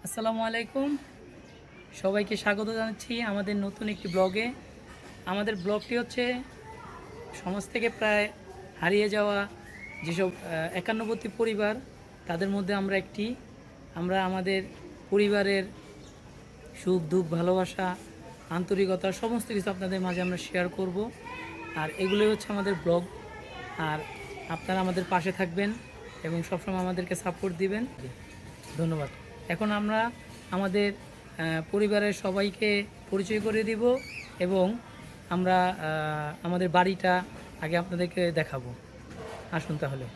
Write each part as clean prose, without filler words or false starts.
আসসালামু আলাইকুম, সবাইকে স্বাগত জানাচ্ছি আমাদের নতুন একটি ব্লগে। আমাদের ব্লগটি হচ্ছে সমাজ থেকে প্রায় হারিয়ে যাওয়া যেসব একান্নবর্তী পরিবার, তাদের মধ্যে আমরা আমাদের পরিবারের সুখ দুঃখ ভালোবাসা আন্তরিকতা সমস্ত কিছু আপনাদের মাঝে আমরা শেয়ার করব। আর এগুলোই হচ্ছে আমাদের ব্লগ। আর আপনারা আমাদের পাশে থাকবেন এবং সবসময় আমাদেরকে সাপোর্ট দিবেন। ধন্যবাদ। এখন আমরা আমাদের পরিবারের সবাইকে পরিচয় করে দিব এবং আমরা আমাদের বাড়িটা আগে আপনাদেরকে দেখাবো। আসুন তাহলে।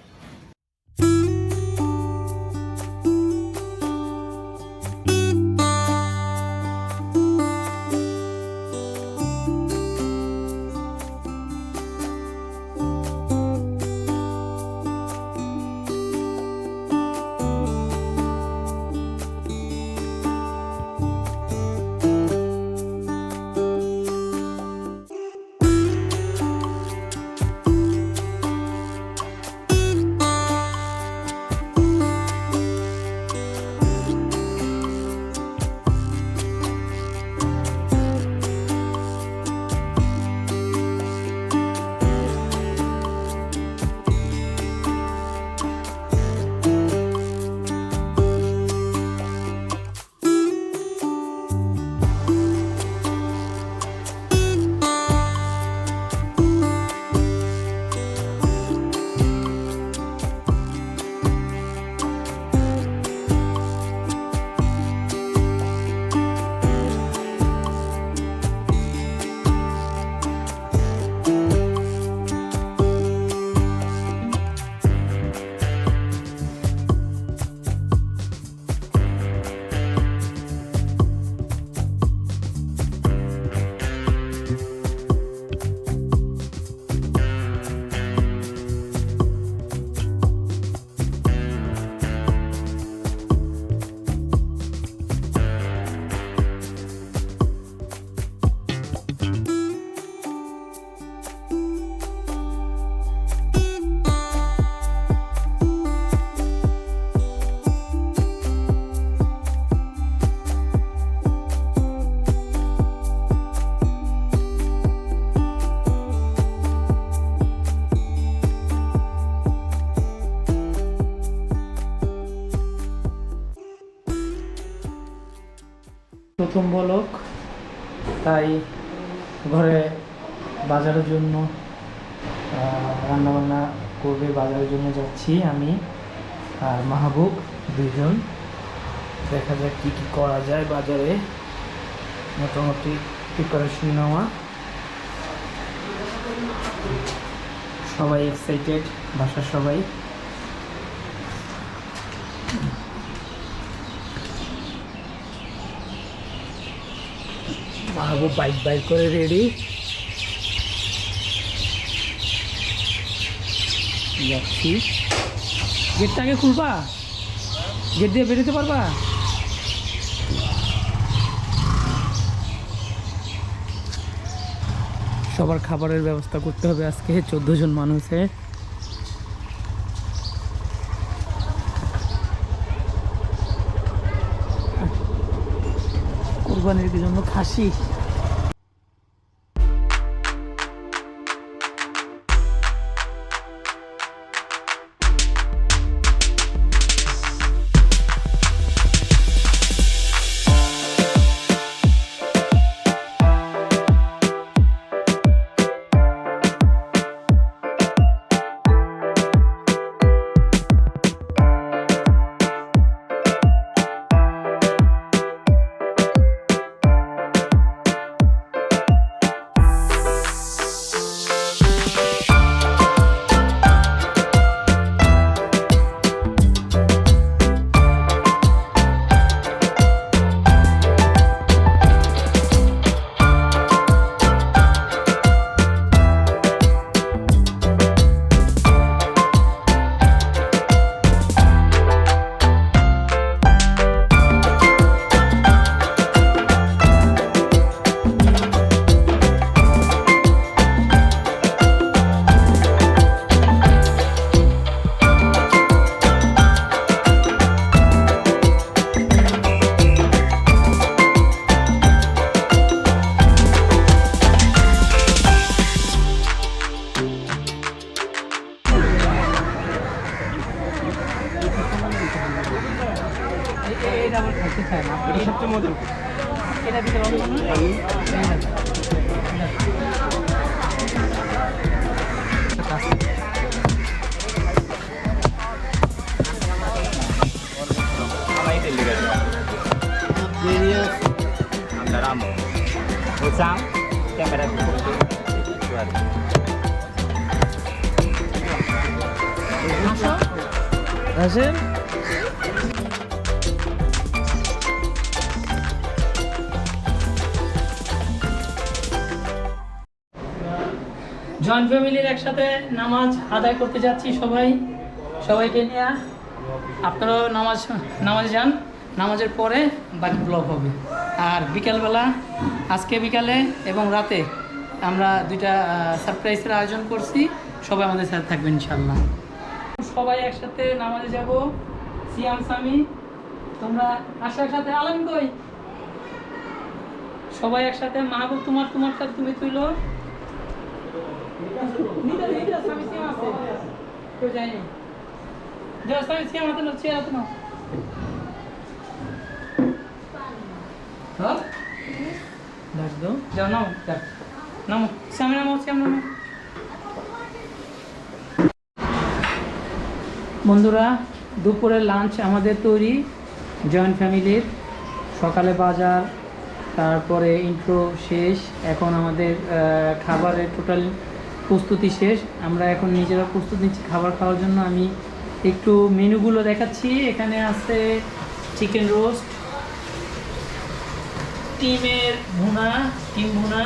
প্রথম বলক, তাই ঘরে বাজারের জন্য রান্নাবান্না করবে, বাজারের জন্য যাচ্ছি আমি আর মাহবুব দুইজন। দেখা যাক কী কী করা যায় বাজারে, মোটামুটি প্রিপারেশন নেওয়া। সবাই এক্সাইটেড, বাসার সবাই। মাহবুব বাইক বাইক করে রেডি যাচ্ছি। গেটটা আগে খুলবা, গেট দিয়ে বেরোতে পারবা? সবার খাবারের ব্যবস্থা করতে হবে আজকে 14 জন মানুষে। কোরবানির জন্য খাসি। এটা আবার খাইতে চায় না। এটা সবচেয়ে মজার। এটা দিতে পারবো না? Andaramo. Usang kamera আসেন। জয়েন্ট ফ্যামিলির একসাথে নামাজ আদায় করতে যাচ্ছি সবাইকে নিয়ে। আপনারাও নামাজ যান, নামাজের পরে বাকি ব্লগ হবে। আর বিকালবেলা আজকে বিকালে এবং রাতে আমরা দুইটা সারপ্রাইজের আয়োজন করছি, সবাই আমাদের সাথে থাকবেন ইনশাল্লাহ। সবাই একসাথে নামাজে যাব। সিয়াম সামি তোমরা আসো একসাথে। আলম কই? সবাই একসাথে। মাহবুব তোমারটা তুমি তুইলো। কেউ যায়নি। বন্ধুরা, দুপুরের লাঞ্চ আমাদের তৈরি জয়েন্ট ফ্যামিলির। সকালে বাজার, তারপরে ইন্ট্রো শেষ, এখন আমাদের খাবারের টোটাল প্রস্তুতি শেষ। আমরা এখন নিজেরা প্রস্তুতি নিচ্ছি খাবার খাওয়ার জন্য। আমি একটু মেনুগুলো দেখাচ্ছি। এখানে আছে চিকেন রোস্ট, ডিম ভুনা,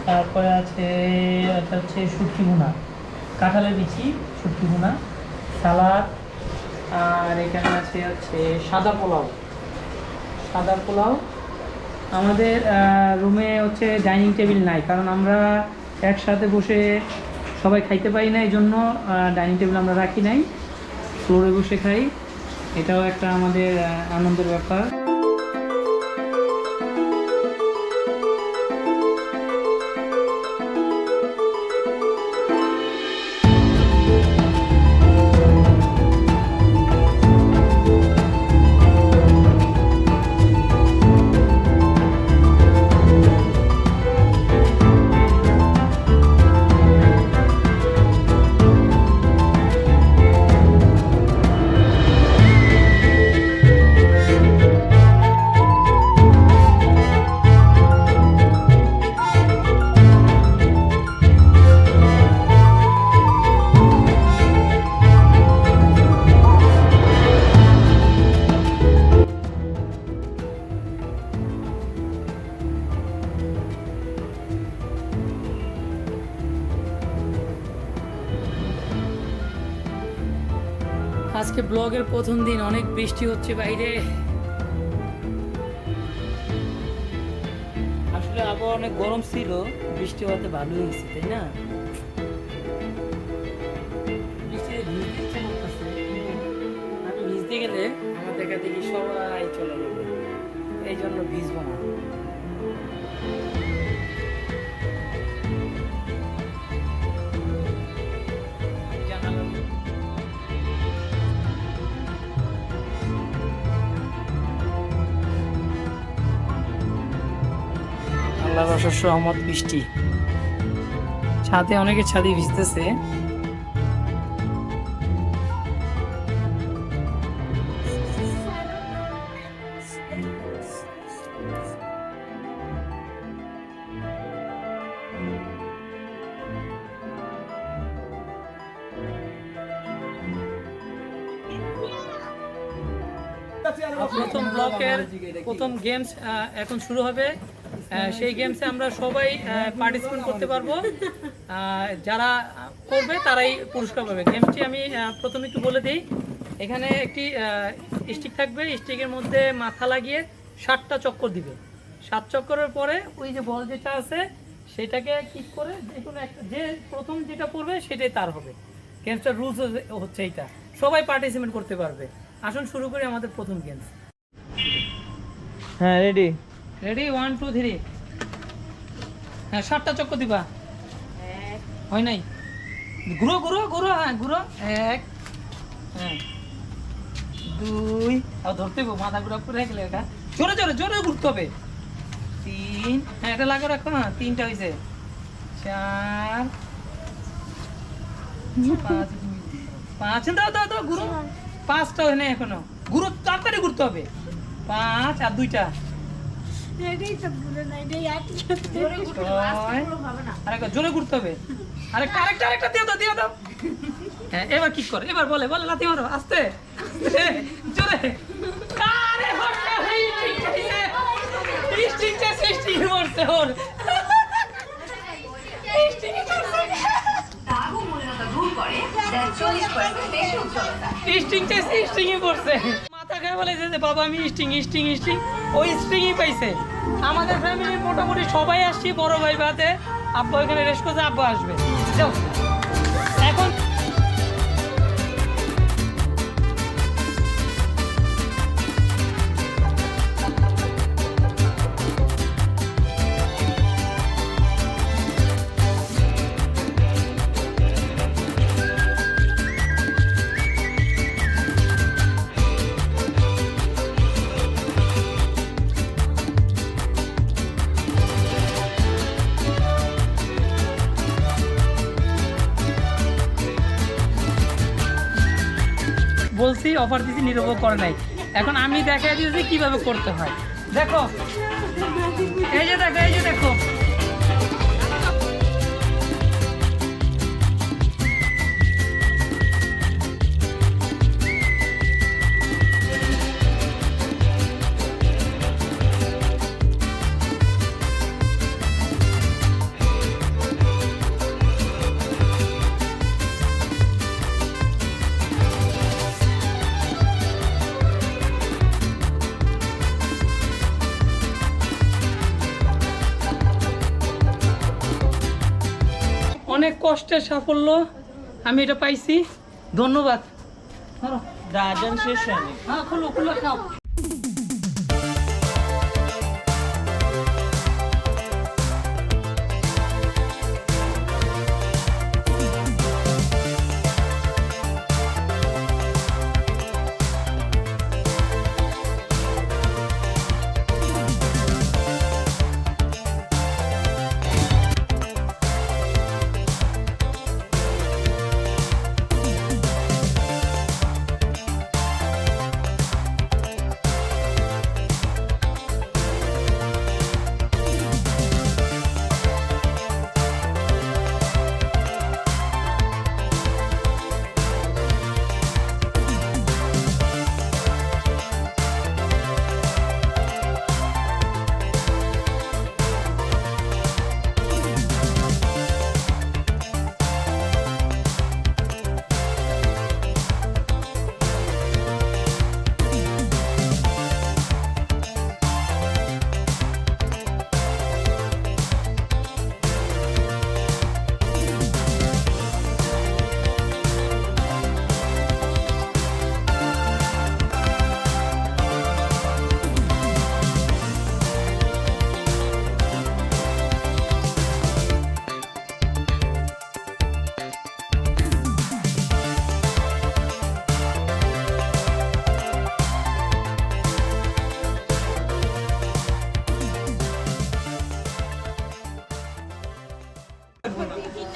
তারপরে আছে এটা হচ্ছে শুটকি ভুনা, কাঁঠালের বিচি শুটকি ভুনা, সালাদ, আর এখানে আছে হচ্ছে সাদা পোলাও। আমাদের রুমে হচ্ছে ডাইনিং টেবিল নাই, কারণ আমরা একসাথে বসে সবাই খাইতে পারি না, এই জন্য ডাইনিং টেবিল আমরা রাখি নাই, ফ্লোরে বসে খাই। এটাও একটা আমাদের আনন্দের ব্যাপার। আজকে ব্লগের প্রথম দিন, অনেক বৃষ্টি হচ্ছে বাইরে। আসলে আবহাওয়া অনেক গরম ছিল, বৃষ্টি হতে ভালো হয়েছে, তাই না? আমি ভিজতে গেলে আমার দেখা দেখি সবাই চলে যাবে, এই জন্য ভিজবো না। আল্লাহর অশেষ রহমত, বৃষ্টি, ছাদে অনেকে ছাদে ভিজতেছে। প্রথম ব্লকের প্রথম গেমস এখন শুরু হবে। সেই গেমসে আমরা সবাই পার্টিসিপেট করতে পারবো। যারা করবে তারাই পুরস্কার পাবে। গেমসটি আমি প্রথমে একটু বলে দিই। এখানে একটি স্টিক থাকবে, স্টিকের মধ্যে মাথা লাগিয়ে 7টা চক্কর দিবে। 7 চক্করের পরে ওই যে বল যেটা আছে সেটাকে কিক করে যে কোনো একটা, যে প্রথম যেটা পড়বে সেটাই তার হবে। গেমসটার রুলস হচ্ছে এইটা, সবাই পার্টিসিপেট করতে পারবে। আসুন শুরু করি আমাদের প্রথম গেমস। হ্যাঁ, রেডি 1 2 3। হ্যাঁ, 7টা চক্কর দিবা। হয় নাই, ঘুরো। হ্যাঁ, ঘুরো। 1, হ্যাঁ, 2 আর ধরতে হবে মাথা ঘুরা পড়ে গেলে এটা জোরে জোরে জোরে ঘুরতে হবে 3 হ্যাঁ এটা লাগো রাখো না 3টা হইছে 4 5 দাও দাও দাও ঘুরো 5টা হয় না এখনো ঘুরো তাড়াতাড়ি ঘুরতে হবে 5 আর 2টা আরেকটা জোরে ঘুরতে হবে আরেকটা দিয়ে দাও হ্যাঁ এবার কি করে এবার বলে লাথি মারো আস্তে জোরে আরে সৃষ্টি করছে ওর মাথা খায় বলে যে বাবা আমি স্টিং ওই স্টিংই পাইছে আমাদের ফ্যামিলির মোটামুটি সবাই আসছি বড় ভাই ভাতে আব্বা এখানে রেস্ট করছে আব্বা আসবে যাও এখন বলছি অফার দিছি নিরূপক করে নাই এখন আমি দেখাই দিয়েছি কিভাবে করতে হয় দেখো এই যে দেখো অনেক কষ্টের সাফল্য আমি এটা পাইছি ধন্যবাদ রাজন শেষ হয়নি হ্যাঁ খুলো খাও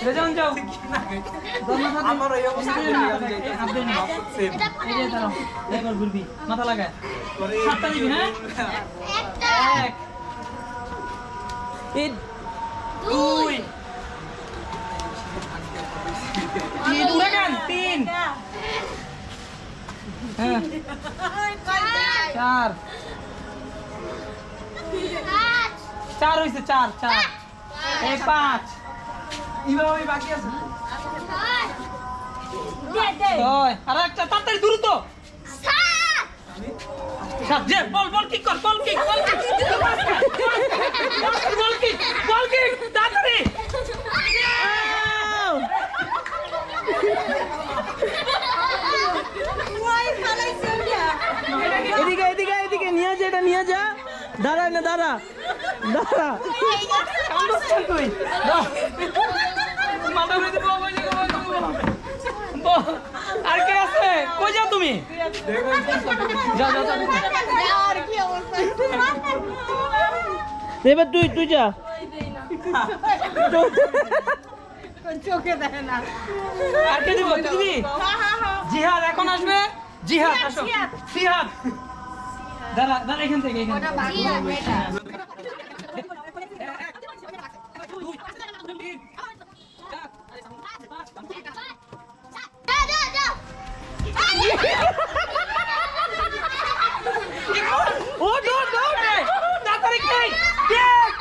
রেজান যাও আমার এই অবস্থা একবার ঘুরবি মাথা লাগায় 7টা দিবি হ্যাঁ 1 2 3 হ্যাঁ 4 হইছে 4 এই 5 ইভাবে বাকি আছে ওই আরে একটা তাড়াতাড়ি দ্রুত 7 যে বল কিক কর বল কিক তাড়াতাড়ি এদিকে নিয়ে যা দাঁড়া তুই মাথা আর কে আছে? কই যাও তুমি? যাও যাও যাও। এবার তুই যা। চোখে দেখে না। আর কে দিব? তুই দিবি? জিহাদ এখন আসবে। জিহাদ আসো। জিহাদ। দাঁড়া দাঁড়া এখান থেকে এখান থেকে। ও দৌড় দৌড় রে তাড়াতাড়ি খেই দেখ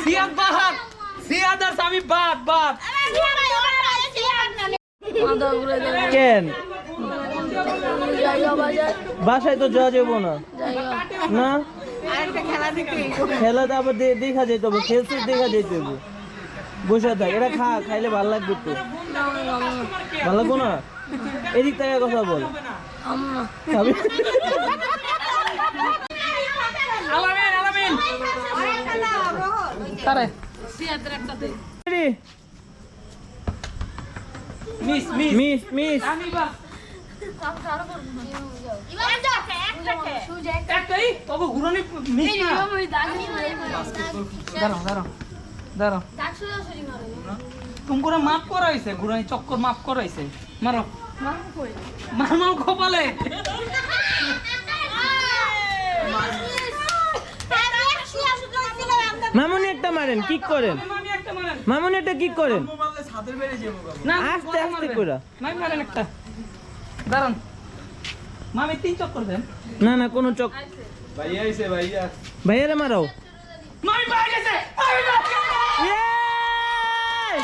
সিয়াদ বাহার সিয়াদ আর স্বামী বাদ বাদ কেন বাসায় তো যাওয়া যাবো না না খেলা তো আবার দেখা যেতে হবে খেলতে দেখা যেতে হবে বসে থাক এটা খাইলে ভালো লাগবে তো ভালো লাগবো না এদিক থেকে কথা বল খাবি? আলামিন আলামিন তারে ready? Miss miss miss miss আমি বা একটাই তবে ঘুরানি মিস না দাঁড়াও দাঁড়াও দাঁড়াও তুমি করে মাপ করা হয়েছে ঘুরানি চক্কর মাপ করা হয়েছে মারো মারমাও কপালে মামুনি একটা মারেন কিক করেন মামি একটা মারেন মামুনি একটা কিক করেন না আস্তে আস্তে করে মামি মারেন একটা দাঁড়ান মামি 3 চক্কর দেন না না কোনো চক ভাইয়ারে মারাও মামি পায়ে গেছে মামি পায়ে গেছে Yay!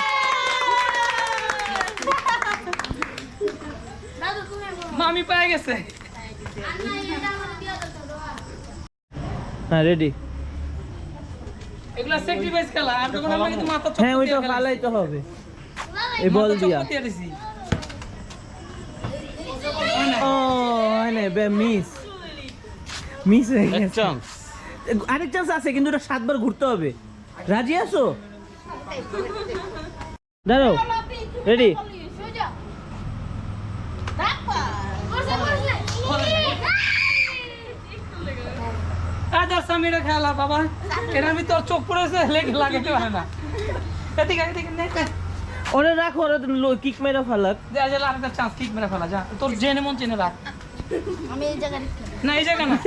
মামি পায়ে গেছে হ্যাঁ রেডি এগুলা স্যাক্রিফাইস খেলা আর যখন আমরা কিন্তু মাথা হ্যাঁ ওইটা ফালাইতে হবে এই বল দিয়া ও হয় না বে মিস মিস হয়ে গেছে আরেক চান্স আছে কিন্তু এটা 7 বার ঘুরতে হবে রাজি আছো দাঁড়াও রেডি আজ সামিরা খেলা বাবা এর আমি তোর চোখ পড়েছে লাগাতে পারে না এদিকে এদিকে নে ওরে রাখো ওরে কিক মেরা ফালাক যা যা লাগতে চান্স কিক মেরে ফেলা যা তোর জেনে মন চেনে রাখ আমি এই জায়গায় না এই জায়গা না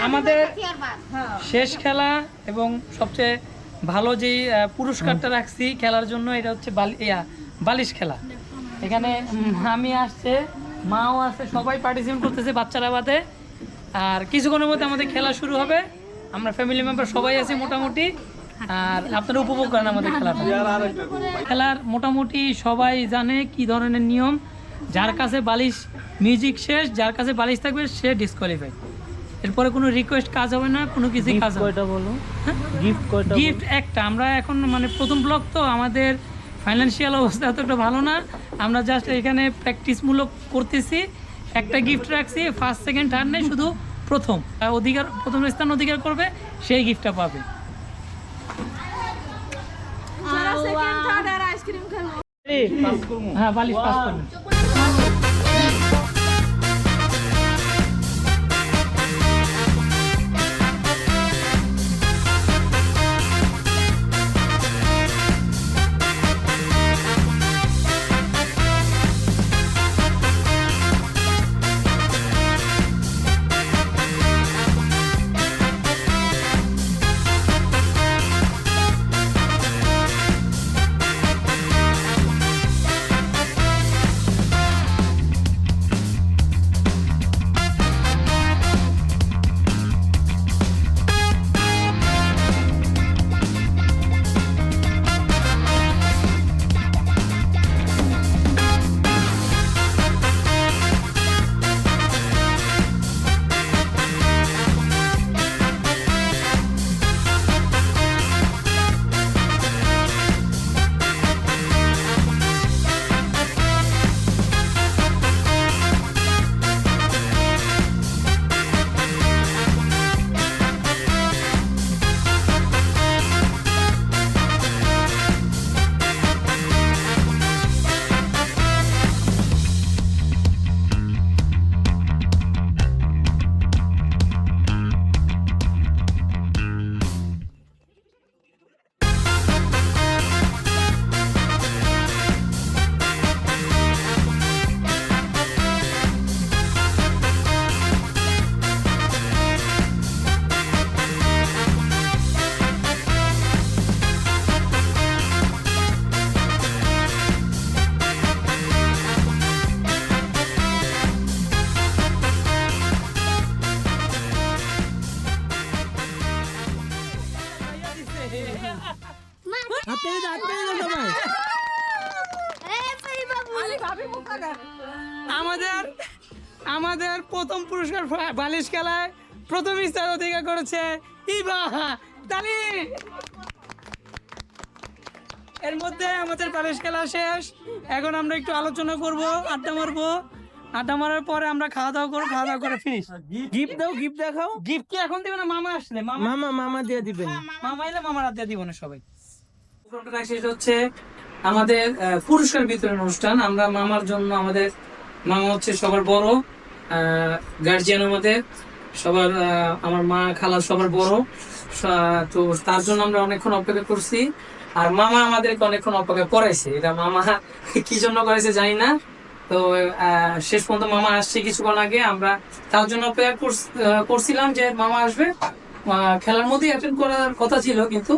আমাদের শেষ খেলা এবং সবচেয়ে ভালো যে পুরস্কারটা রাখছি খেলার জন্য এটা হচ্ছে বালিশ খেলা এখানে আমি আসছে মাও আছে সবাই পার্টিসিপেট করতেছে বাচ্চারা বাদে আর কিছুক্ষণের মধ্যে আমাদের খেলা শুরু হবে আমরা ফ্যামিলি মেম্বার সবাই আছি মোটামুটি আর আপনারা উপভোগ করেন আমাদের খেলাটা খেলার মোটামুটি সবাই জানে কি ধরনের নিয়ম যার কাছে বালিশ মিউজিক শেষ যার কাছে বালিশ থাকবে সে ডিসকোয়ালিফাই এরপরে কোনো রিকোয়েস্ট কাজ হবে না কোনো কিছু কাজ হবে কয়টা বলো গিফট কয়টা গিফট একটা আমরা এখন মানে প্রথম ব্লক তো আমাদের ফাইনান্সিয়াল অবস্থা এতটা ভালো না আমরা জাস্ট এখানে প্র্যাকটিসমূলক করতেছি একটা গিফট রাখছি ফার্স্ট সেকেন্ড থার্ড নেই শুধু প্রথম স্থান অধিকার করবে সেই গিফটটা পাবে হ্যাঁ বালিশ পাস করবে আমাদের প্রথম পুরস্কার বালিশ খেলায় প্রথম স্থান অধিকার করেছে ইভা। তালি। এর মধ্যে আমাদের বালিশ খেলা শেষ। এখন আমরা একটু আলোচনা করব, আড্ডা মারবো। আড্ডা মারার পরে আমরা খাওয়া দাওয়া করবো, খাওয়া দাওয়া করে ফিনিশ। গিফট দাও, গিফট দেখাও। গিফট কি এখন দিবে না? মামা আসলে মামা দিয়ে দিবেন। মামা এলে মামার হাত দিয়ে দিব না সবাই। শেষ হচ্ছে আমাদের পুরস্কার বিতরণ অনুষ্ঠান। আমরা মামার জন্য, আমাদের মামা হচ্ছে সবার বড় গার্জিয়ান, আমাদের সবার আমার মা খালা সবার বড়, তো তার জন্য আমরা অনেকক্ষণ অপেক্ষা করছি। আর মামা আমাদেরকে অনেকক্ষণ অপেক্ষা করাইছে। এটা মামা কি জন্য করেছে জানি না। তো শেষ পর্যন্ত মামা আসছে কিছুক্ষণ আগে। আমরা তার জন্য অপেক্ষা করছিলাম যে মামা আসবে। খেলার মধ্যে অ্যাটেন্ড করার কথা ছিল, কিন্তু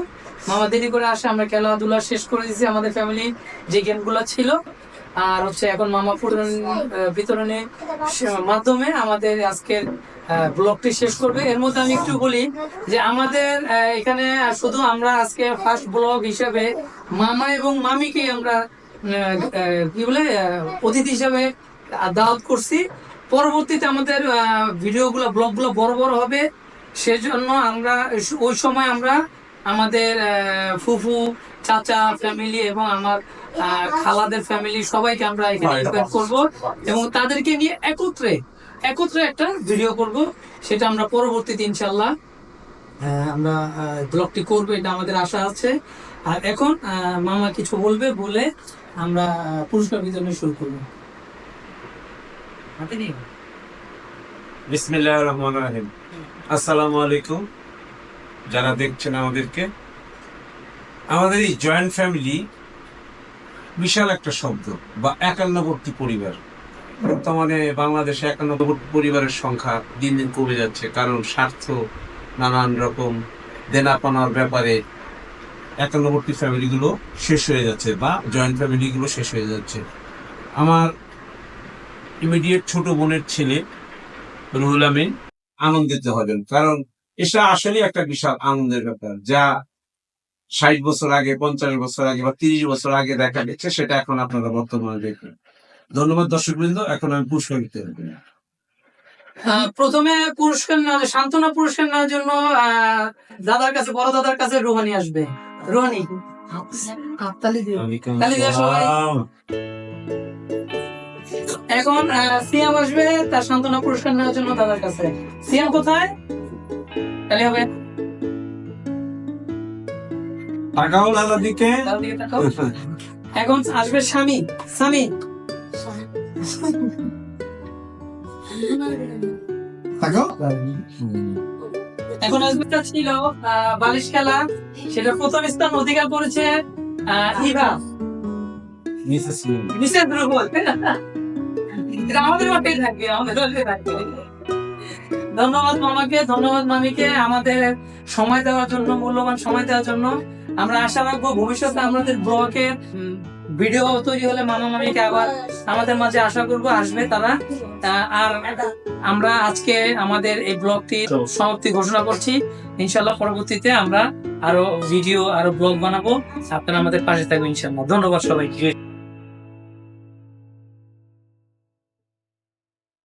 মামা দেরি করে আসে। আমরা খেলাধুলা শেষ করে দিয়েছি আমাদের ফ্যামিলি যে গেমগুলো ছিল। আর হচ্ছে এখন মামা বিতরণের মাধ্যমে আমাদের আজকের ব্লগটি শেষ করবে। এর মধ্যে আমি একটু বলি যে আমাদের এখানে শুধু আমরা আজকে ফার্স্ট ব্লগ হিসেবে মামা এবং মামিকে আমরা কি বলে অতিথি হিসাবে দাওয়াত করছি। পরবর্তীতে আমাদের ভিডিওগুলো ব্লগগুলো বড় বড় হবে, সেজন্য আমরা ওই সময় আমরা আমাদের ফুফু চাচা ফ্যামিলি এবং আমার খালাদের ফ্যামিলি সবাইকে আমরা এখানে ইনভাইট করব এবং তাদেরকে নিয়ে একত্রে একটা ভিডিও করব। সেটা আমরা পরবর্তীতে ইনশাল্লাহ আমরা ব্লগটি করব, এটা আমাদের আশা আছে। আর এখন মামা কিছু বলবে, বলে আমরা পুরস্কার বিতরণ শুরু করব। বিসমিল্লাহির রহমানির রহিম। আসসালামু আলাইকুম যারা দেখছেন আমাদেরকে। আমাদের এই জয়েন্ট ফ্যামিলি বিশাল একটা শব্দ, বা একান্নবর্তী পরিবার। বর্তমানে বাংলাদেশে একান্নবর্তী পরিবারের সংখ্যা দিন দিন কমে যাচ্ছে, কারণ স্বার্থ, নানান রকম দেনাপানার ব্যাপারে একান্নবর্তী ফ্যামিলিগুলো শেষ হয়ে যাচ্ছে, বা জয়েন্ট ফ্যামিলিগুলো শেষ হয়ে যাচ্ছে। আমার ইমিডিয়েট ছোট বোনের ছেলে রুহুল আমিন আনন্দিত হবেন, কারণ এটা আসলে একটা বিশাল আনন্দের ব্যাপার। যা 60 বছর আগে, 50 বছর আগে বা 30 বছর আগে দেখা গেছে, সেটা এখন আপনারা বর্তমানে দেখবেন। ধন্যবাদ দর্শকবৃন্দ। এখন আমি পুরস্কার দিতে হবে। প্রথমে পুরস্কার সান্ত্বনা পুরস্কার নেওয়ার জন্য দাদার কাছে, বড় দাদার কাছে রোহানি আসবে। রোহানি তালি দিয়ে সবাই। এখন সিয়াম আসবে তার সান্ত্বনা পুরস্কার নেওয়ার জন্য দাদার কাছে। সিয়াম কোথায়? তাহলে হবে তাকাও দাদার দিকে। এখন আসবে স্বামী। স্বামী এখন আসবে ছিল বালিশ খেলা, সেটা প্রথম স্থান অধিকার করেছে ইভা মিসেস রুহুল। এটা আমাদের মাঠেই থাকবে, আমাদের মাঠেই থাকবে। ধন্যবাদ মামাকে, ধন্যবাদ মামিকে আমাদের সময় দেওয়ার জন্য, মূল্যবান সময় দেওয়ার জন্য। আমরা আশা রাখবো ভবিষ্যতে আমাদের ব্লগের ভিডিও তৈরি হলে মামা মামিকে আবার আমাদের মাঝে আশা করবো আসবে তারা। আর আমরা আজকে আমাদের এই ব্লগটি সমাপ্তি ঘোষণা করছি। ইনশাল্লাহ পরবর্তীতে আমরা আরো ভিডিও, আরো ব্লগ বানাবো। আপনারা আমাদের পাশে থাকবেন ইনশাল্লাহ। ধন্যবাদ সবাইকে।